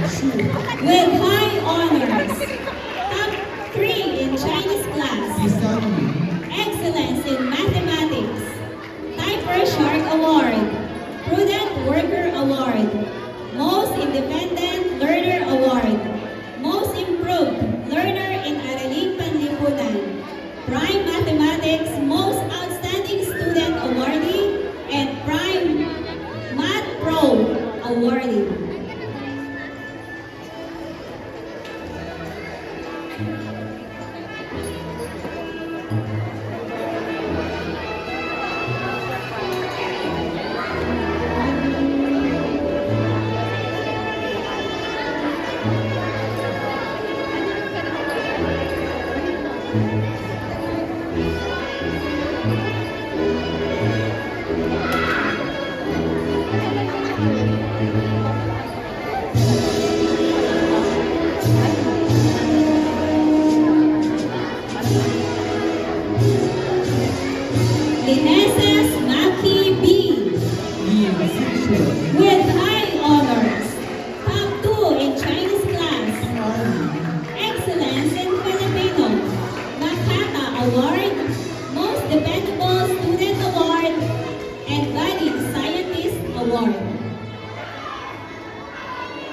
with high honors. Top 3 in Chinese class. Excellence in mathematics. Typer Shark Award. Prudent Worker Award. Most Independent Learner Award. Most Improved Learner in Araling Panlipunan. Prime Mathematics Most Outstanding Student Awardee and Prime Math Pro Awardee. Lineses